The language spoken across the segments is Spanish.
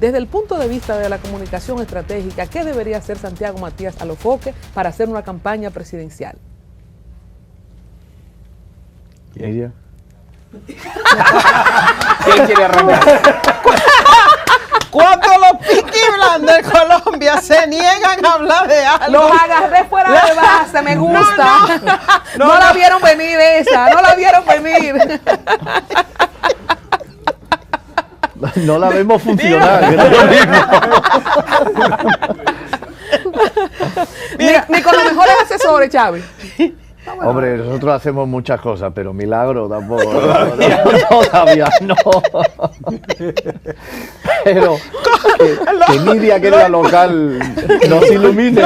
Desde el punto de vista de la comunicación estratégica, ¿qué debería hacer Santiago Matías Alofoque para hacer una campaña presidencial? ¿Ella? ¿Quién quiere arrancar? Cuando los piquiblandos de Colombia se niegan a hablar de algo. Los agarré fuera de base, me gusta. No la vieron venir esa, no la vieron venir. No la vemos funcionar. Que no es lo mismo. Ni con los mejores asesores, Chávez. Hombre, nosotros hacemos muchas cosas, pero milagro tampoco. Todavía no. Pero que Nidia, que es la local, nos ilumine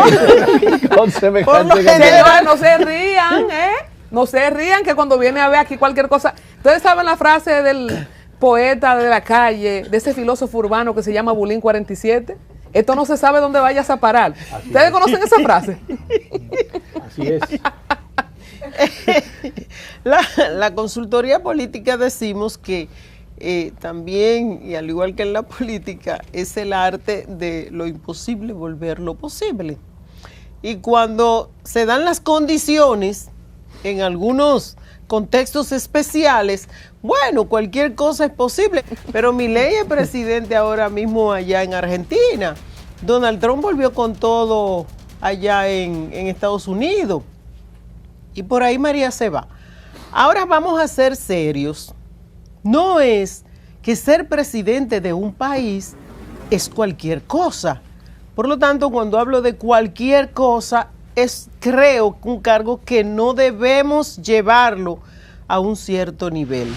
con semejante cantidad. Señores, no se rían, ¿eh? No se rían que cuando viene a ver aquí cualquier cosa. Ustedes saben la frase del poeta de la calle, de ese filósofo urbano que se llama Bulín 47. Esto no se sabe dónde vayas a parar. ¿Ustedes conocen esa frase? Así es. La consultoría política decimos que también, y al igual que en la política, es el arte de lo imposible volver lo posible. Y cuando se dan las condiciones, en algunos contextos especiales, bueno, cualquier cosa es posible. Pero Milei es presidente ahora mismo allá en Argentina. Donald Trump volvió con todo allá en Estados Unidos. Y por ahí María se va. Ahora vamos a ser serios. No es que ser presidente de un país es cualquier cosa. Por lo tanto, cuando hablo de cualquier cosa, creo un cargo que no debemos llevarlo a un cierto nivel.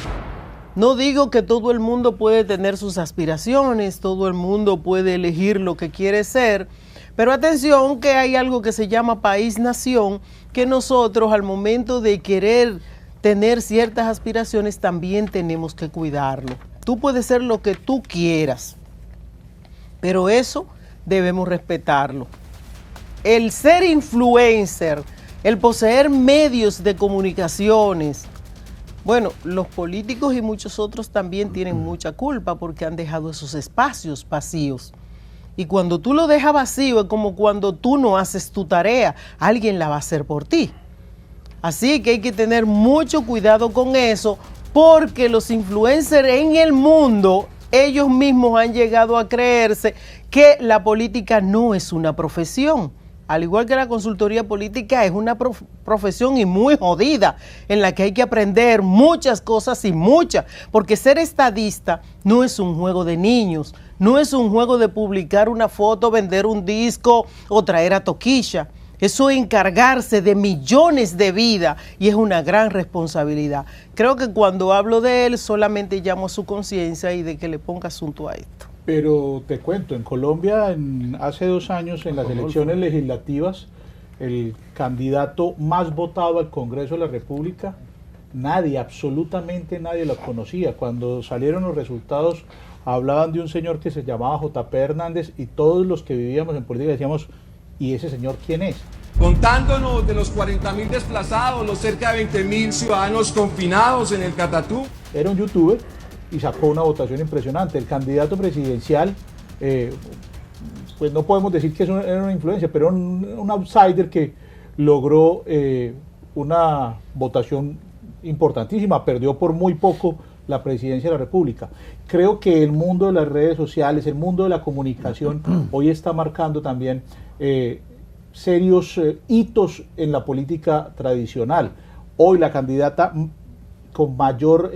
No digo que todo el mundo puede tener sus aspiraciones, todo el mundo puede elegir lo que quiere ser, pero atención que hay algo que se llama país-nación, que nosotros al momento de querer tener ciertas aspiraciones también tenemos que cuidarlo. Tú puedes ser lo que tú quieras, pero eso debemos respetarlo. El ser influencer, el poseer medios de comunicaciones, bueno, los políticos y muchos otros también tienen mucha culpa porque han dejado esos espacios vacíos. Y cuando tú lo dejas vacío es como cuando tú no haces tu tarea, alguien la va a hacer por ti. Así que hay que tener mucho cuidado con eso porque los influencers en el mundo, ellos mismos han llegado a creerse que la política no es una profesión. Al igual que la consultoría política es una profesión y muy jodida, en la que hay que aprender muchas cosas y muchas, porque ser estadista no es un juego de niños, no es un juego de publicar una foto, vender un disco o traer a Toquilla. Eso es encargarse de millones de vidas y es una gran responsabilidad. Creo que cuando hablo de él solamente llamo a su conciencia y de que le ponga asunto a esto. Pero te cuento, en Colombia hace 2 años en las elecciones legislativas, el candidato más votado al Congreso de la República, nadie, absolutamente nadie lo conocía. Cuando salieron los resultados hablaban de un señor que se llamaba J.P. Hernández y todos los que vivíamos en política decíamos, ¿y ese señor quién es? Contándonos de los 40.000 desplazados, los cerca de 20.000 ciudadanos confinados en el Catatú. Era un youtuber y sacó una votación impresionante. El candidato presidencial, pues no podemos decir que era una influencia, pero un outsider que logró una votación importantísima, perdió por muy poco la presidencia de la República. Creo que el mundo de las redes sociales, el mundo de la comunicación, hoy está marcando también serios hitos en la política tradicional. Hoy la candidata con mayor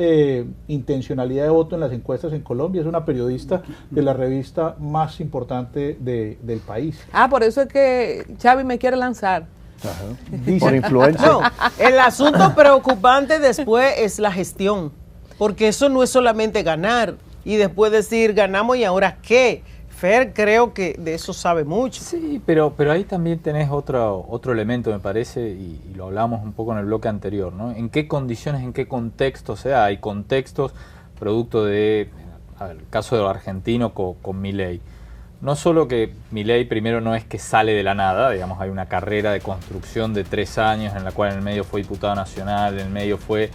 intencionalidad de voto en las encuestas en Colombia es una periodista de la revista más importante del país. Por eso es que Xavi me quiere lanzar. Por influencia. No, el asunto preocupante después es la gestión, porque eso no es solamente ganar y después decir ganamos y ahora qué. Fer creo que de eso sabe mucho. Sí, pero ahí también tenés otro elemento, me parece, y lo hablamos un poco en el bloque anterior, ¿no? ¿En qué condiciones, en qué contexto se da? Hay contextos producto de, el caso de lo argentino con Milei. No solo que Milei primero no es que sale de la nada, digamos, hay una carrera de construcción de 3 años en la cual en el medio fue diputado nacional, en el medio fue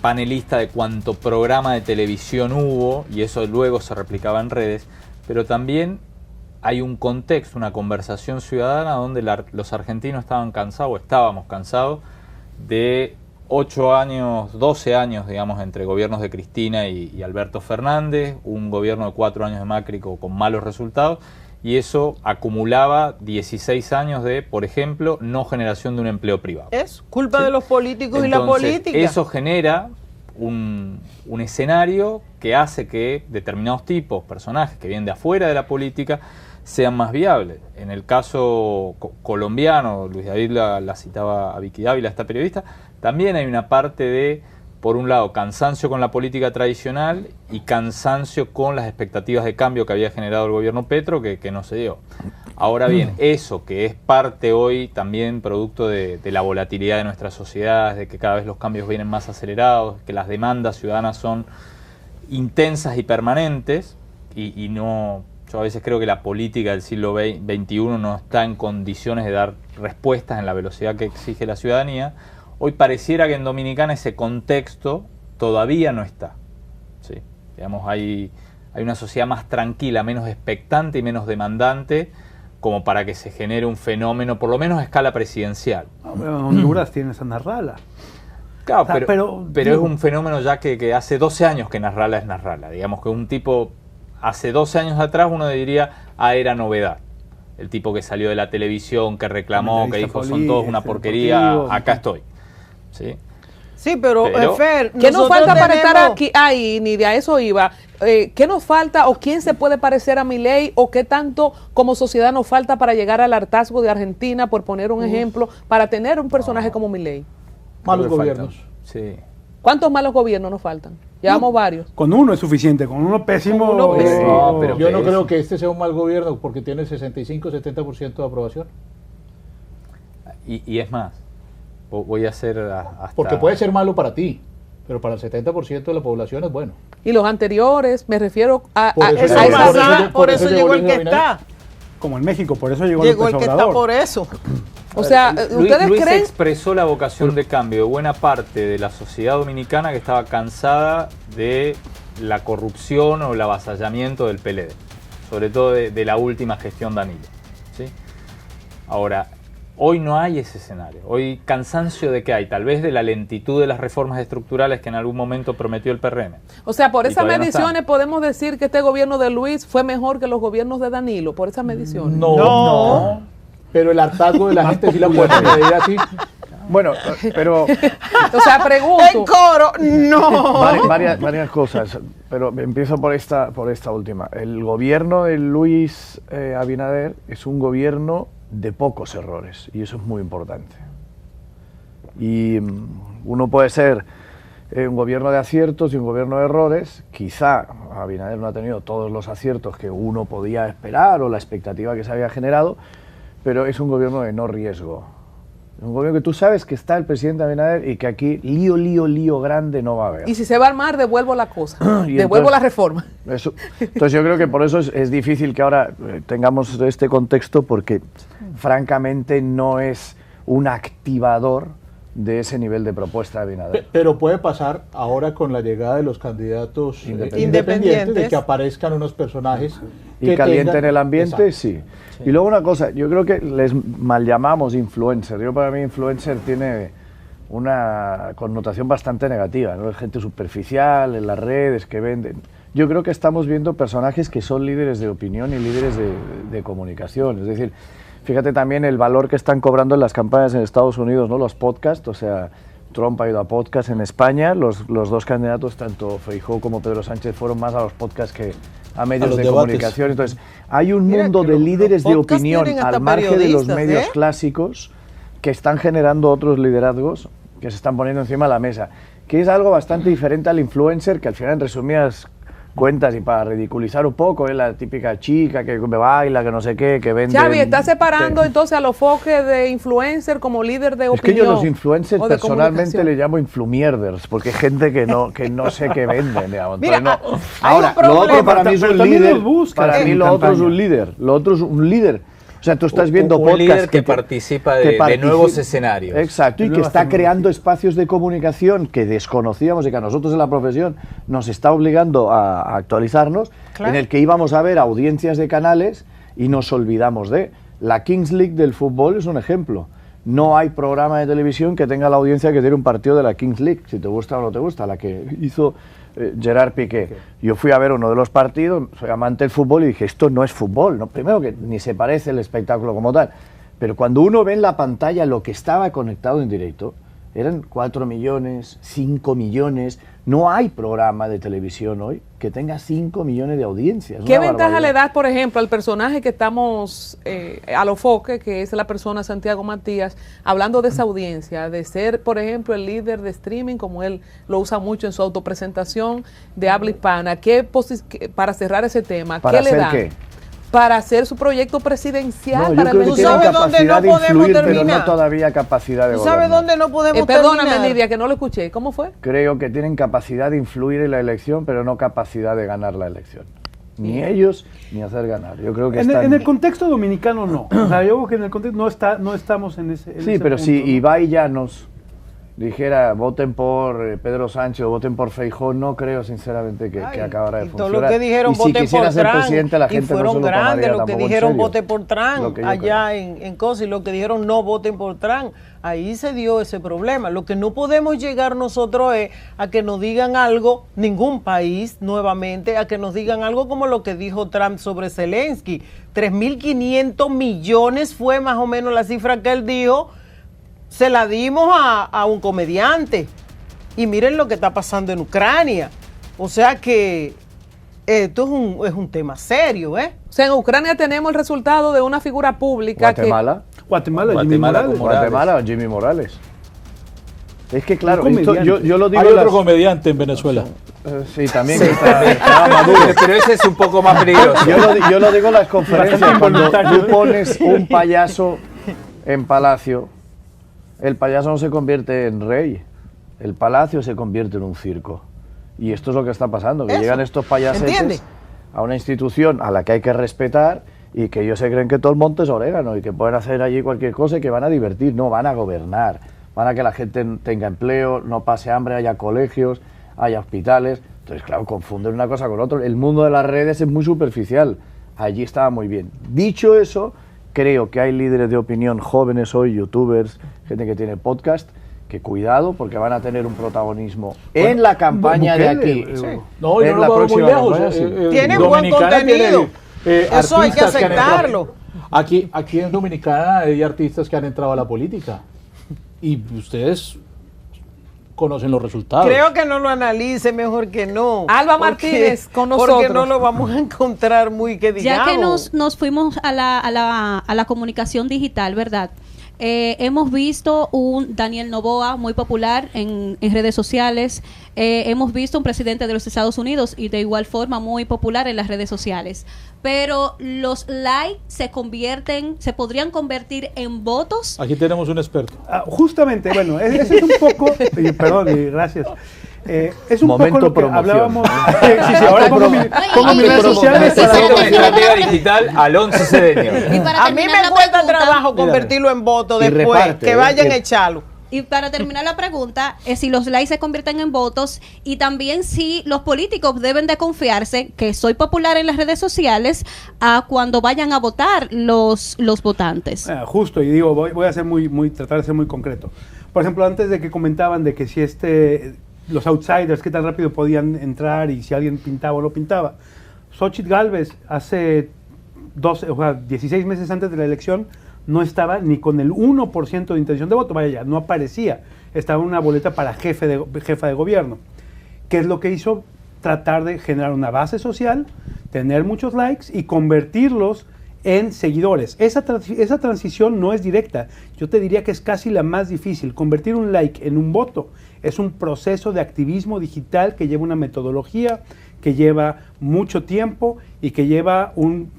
panelista de cuanto programa de televisión hubo, y eso luego se replicaba en redes. pero también hay un contexto, una conversación ciudadana donde los argentinos estaban cansados, o estábamos cansados, de 8 años, 12 años, digamos, entre gobiernos de Cristina y Alberto Fernández, un gobierno de 4 años de Macri con malos resultados, y eso acumulaba 16 años de, por ejemplo, no generación de un empleo privado. Es culpa de los políticos. Entonces, y la política. Eso genera un escenario que hace que determinados tipos, personajes que vienen de afuera de la política, sean más viables. En el caso colombiano, Luis David la citaba a Vicky Dávila, esta periodista, también hay una parte de, por un lado, cansancio con la política tradicional y cansancio con las expectativas de cambio que había generado el gobierno Petro, que no se dio. Ahora bien, eso que es parte hoy también producto de la volatilidad de nuestras sociedades, de que cada vez los cambios vienen más acelerados, que las demandas ciudadanas son intensas y permanentes, y no... Yo a veces creo que la política del siglo XXI no está en condiciones de dar respuestas en la velocidad que exige la ciudadanía. Hoy pareciera que en Dominicana ese contexto todavía no está. ¿Sí? Digamos, hay una sociedad más tranquila, menos expectante y menos demandante, como para que se genere un fenómeno, por lo menos a escala presidencial. Honduras tiene a Nasrallah. Claro, O sea, pero es un fenómeno ya que hace 12 años que Nasrallah es Nasrallah. Digamos que un tipo... Hace 12 años atrás uno diría, era novedad. El tipo que salió de la televisión, que reclamó, que dijo, son todos una porquería, acá estoy. ¿Sí? Sí, pero Fer, ¿qué nos falta para estar aquí? Ahí, ni de a eso iba. ¿Qué nos falta o quién se puede parecer a Milei o qué tanto como sociedad nos falta para llegar al hartazgo de Argentina, por poner un ejemplo, para tener un personaje como Milei? Malos gobiernos. Sí. ¿Cuántos malos gobiernos nos faltan? Llevamos varios. Con uno es suficiente, con uno pésimo. Con uno pésimo. No, pero yo no creo que este sea un mal gobierno porque tiene 65-70% de aprobación. Y es más, voy a hacer hasta... Porque puede ser malo para ti, pero para el 70% de la población es bueno. Y los anteriores, me refiero a Por eso llegó el que está. Como en México, por eso llegó el que Obrador. está por eso. O sea, ¿ustedes Luis creen? expresó la vocación de cambio de buena parte de la sociedad dominicana que estaba cansada de la corrupción o el avasallamiento del PLD, sobre todo de la última gestión Danilo. ¿Sí? Ahora, hoy no hay ese escenario. Hoy cansancio de qué hay, tal vez de la lentitud de las reformas estructurales que en algún momento prometió el PRM. O sea, por Y esas todavía no mediciones están. podemos decir que este gobierno de Luis fue mejor que los gobiernos de Danilo, por esas mediciones. No. Pero el hartazgo de la gente sí la puede medir así. Bueno, pero O sea, En pregunto. coro, no. varias cosas, pero empiezo por esta última. El gobierno de Luis Abinader es un gobierno de pocos errores y eso es muy importante. Y uno puede ser un gobierno de aciertos y un gobierno de errores. Quizá Abinader no ha tenido todos los aciertos que uno podía esperar o la expectativa que se había generado, pero es un gobierno de no riesgo. Es un gobierno que tú sabes que está el presidente Abinader y que aquí lío grande no va a haber. Y si se va a armar, devuelvo la cosa. Y Devuelvo entonces- la reforma. Eso. Entonces yo creo que por eso es difícil que ahora tengamos este contexto porque francamente no es un activador de ese nivel de propuesta de Abinader. Pero puede pasar ahora con la llegada de los candidatos independientes de que aparezcan unos personajes Y que calienten tengan- el ambiente, Exacto. sí. Y luego una cosa, yo creo que les mal llamamos influencer. Yo para mí influencer tiene una connotación bastante negativa, ¿no? Es gente superficial en las redes que venden. Yo creo que estamos viendo personajes que son líderes de opinión y líderes de comunicación. Es decir, fíjate también el valor que están cobrando en las campañas en Estados Unidos, ¿no? Los podcasts, o sea, Trump ha ido a podcast en España, los dos candidatos, tanto Feijóo como Pedro Sánchez, fueron más a los podcasts que a medios los de debates. comunicación. Entonces, hay un Mira, mundo que de los líderes de podcasts opinión tienen hasta al margen de los periodistas, medios ¿eh? clásicos que están generando otros liderazgos que se están poniendo encima de la mesa, que es algo bastante diferente al influencer, que al final en resumidas cuentas y para ridiculizar un poco, es la típica chica que baila, que no sé qué, que vende... Xavi, ¿está separando entonces a los foques de influencer como líder de Es opinión? que yo los influencers o de personalmente comunicación? le llamo influmierders, porque es gente que no sé qué venden, digamos. Mira, Entonces, no. hay Ahora, un lo otro problema. para mí es Pero un también líder, los buscan para mí en lo otro es campaña. un líder, lo otro es un líder. O sea, tú estás viendo un podcasts líder que participa de nuevos escenarios. Exacto, y que Nuevas está tecnologías. creando espacios de comunicación que desconocíamos y que a nosotros en la profesión nos está obligando a actualizarnos, Claro. en el que íbamos a ver audiencias de canales y nos olvidamos de. La Kings League del fútbol es un ejemplo. No hay programa de televisión que tenga la audiencia que tiene un partido de la Kings League, si te gusta o no te gusta, la que hizo Gerard Piqué. Yo fui a ver uno de los partidos, soy amante del fútbol y dije, esto no es fútbol, ¿no? Primero que ni se parece el espectáculo como tal, pero cuando uno ve en la pantalla lo que estaba conectado en directo, eran 4 millones, 5 millones, no hay programa de televisión hoy que tenga 5 millones de audiencias. ¿Qué una ventaja barbaridad. le das, por ejemplo, al personaje que estamos a lo foque, que es la persona Santiago Matías, hablando de esa audiencia, de ser, por ejemplo, el líder de streaming, como él lo usa mucho en su autopresentación de habla hispana? Para cerrar ese tema, ¿Para ¿qué le hacer da? qué? Para hacer su proyecto presidencial No, yo para el creo que tienen 2022. ¿Sabes dónde capacidad no de podemos influir, pero terminar? no todavía capacidad de ¿Tú sabes gobernar. dónde no podemos Perdóname, terminar? Nidia, que no lo escuché. ¿Cómo fue? Creo que tienen capacidad de influir en la elección, pero no capacidad de ganar la elección. Ni ellos, ni hacer ganar. Yo creo que están... En el contexto dominicano no. O sea, yo creo que en el contexto no estamos en ese Sí, pero si Ibai Llanos dijera voten por Pedro Sánchez o voten por Feijóo, no creo sinceramente que Ay, acabara de y todo funcionar. lo que dijeron y si voten quisiera por ser Trump, presidente, la y gente no fueron se lo grandes tomaría lo que tampoco en dijeron serio. voten por Lo Trump que yo allá creo. en cosas, y lo que dijeron no voten por Trump. Ahí se dio ese problema. Lo que no podemos llegar nosotros es a que nos digan algo, ningún país nuevamente, a que nos digan algo como lo que dijo Trump sobre Zelensky. 3.500 millones fue más o menos la cifra que él dijo. Se la dimos a un comediante. Y miren lo que está pasando en Ucrania. O sea que esto es un tema serio, ¿eh? O sea, en Ucrania tenemos el resultado de una figura pública Guatemala, Guatemala, Jimmy Guatemala Morales. como- Morales. Guatemala o Jimmy Morales. Es que claro, Un esto, comediante. yo lo digo Hay en otro las- comediante en Venezuela. sí, también que estaba maduro. Pero ese es un poco más peligroso. Yo lo digo en las conferencias, Bastante cuando involuntario. tú pones un payaso en Palacio, el payaso no se convierte en rey, el palacio se convierte en un circo. Y esto es lo que está pasando, que Eso. llegan estos payasetes ¿Entiende? a una institución a la que hay que respetar y que ellos se creen que todo el monte es orégano y que pueden hacer allí cualquier cosa y que van a divertir, no, van a gobernar, van a que la gente tenga empleo, no pase hambre, haya colegios, haya hospitales. Entonces, claro, confunden una cosa con otra. El mundo de las redes es muy superficial, allí estaba muy bien. Dicho eso, creo que hay líderes de opinión jóvenes hoy, youtubers, gente que tiene podcast, que cuidado porque van a tener un protagonismo en la campaña de Bukele, aquí. No, yo En no la lo veo muy próxima lejos. campaña, sí. Tienen buen Dominicana contenido. Eso hay que artistas han aceptarlo. entrado- Aquí en Dominicana hay artistas que han entrado a la política. Y ustedes conocen los resultados. Creo que no lo analice, mejor que no. Alba Porque- Martínez con Porque nosotros. no lo vamos a encontrar muy que digamos. Ya que nos fuimos a la comunicación digital, ¿verdad? Hemos visto un Daniel Noboa muy popular en redes sociales. Hemos visto un presidente de los Estados Unidos y de igual forma muy popular en las redes sociales. Pero los likes se podrían convertir en votos. Aquí tenemos un experto. Justamente, bueno, ese es un poco, perdón, y gracias. Es un Momento poco lo que promoción. hablábamos. Sí, ahora pongo mis redes sociales Necesito para estratega digital Alonso Cedeño. Y para A mí terminar me la cuesta pregunta- trabajo convertirlo en voto Y después. reparte, Que vayan a y- echarlo. Y para terminar la pregunta, si los likes se convierten en votos y también si los políticos deben de confiarse que soy popular en las redes sociales a cuando vayan a votar los votantes. Justo, y digo, voy a ser tratar de ser muy concreto. Por ejemplo, antes de que comentaban de que si los outsiders, qué tan rápido podían entrar y si alguien pintaba o no pintaba. Xóchitl Gálvez hace 16 meses antes de la elección no estaba ni con el 1% de intención de voto, vaya ya, no aparecía. Estaba en una boleta para jefa de gobierno. ¿Qué es lo que hizo? Tratar de generar una base social, tener muchos likes y convertirlos en seguidores. Esa transición no es directa. Yo te diría que es casi la más difícil. Convertir un like en un voto es un proceso de activismo digital que lleva una metodología, que lleva mucho tiempo y que lleva un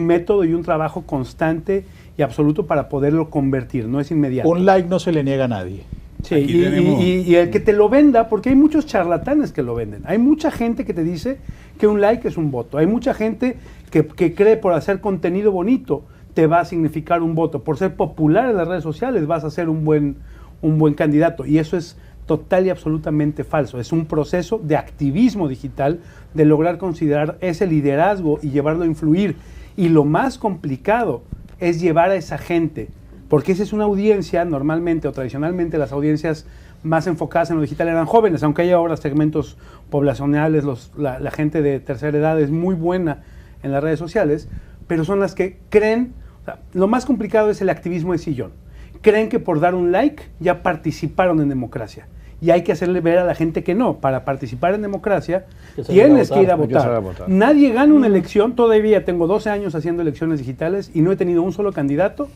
método y un trabajo constante y absoluto para poderlo convertir. No es inmediato. Un like no se le niega a nadie. Sí, Aquí tenemos- y el que te lo venda, porque hay muchos charlatanes que lo venden. Hay mucha gente que te dice que un like es un voto. Hay mucha gente que cree por hacer contenido bonito te va a significar un voto. Por ser popular en las redes sociales vas a ser un buen candidato. Y eso es total y absolutamente falso. Es un proceso de activismo digital, de lograr considerar ese liderazgo y llevarlo a influir. Y lo más complicado es llevar a esa gente, porque esa es una audiencia, normalmente o tradicionalmente las audiencias más enfocadas en lo digital eran jóvenes, aunque haya ahora segmentos poblacionales, la gente de tercera edad es muy buena en las redes sociales, pero son las que creen, o sea, lo más complicado es el activismo de sillón. Creen que por dar un like ya participaron en democracia. Y hay que hacerle ver a la gente que no. Para participar en democracia tienes que ir a votar. Nadie gana una elección. Todavía tengo 12 años haciendo elecciones digitales y no he tenido un solo candidato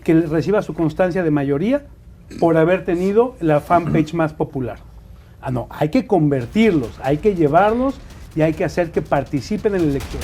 que reciba su constancia de mayoría por haber tenido la fanpage más popular. No, hay que convertirlos, hay que llevarlos y hay que hacer que participen en la elección.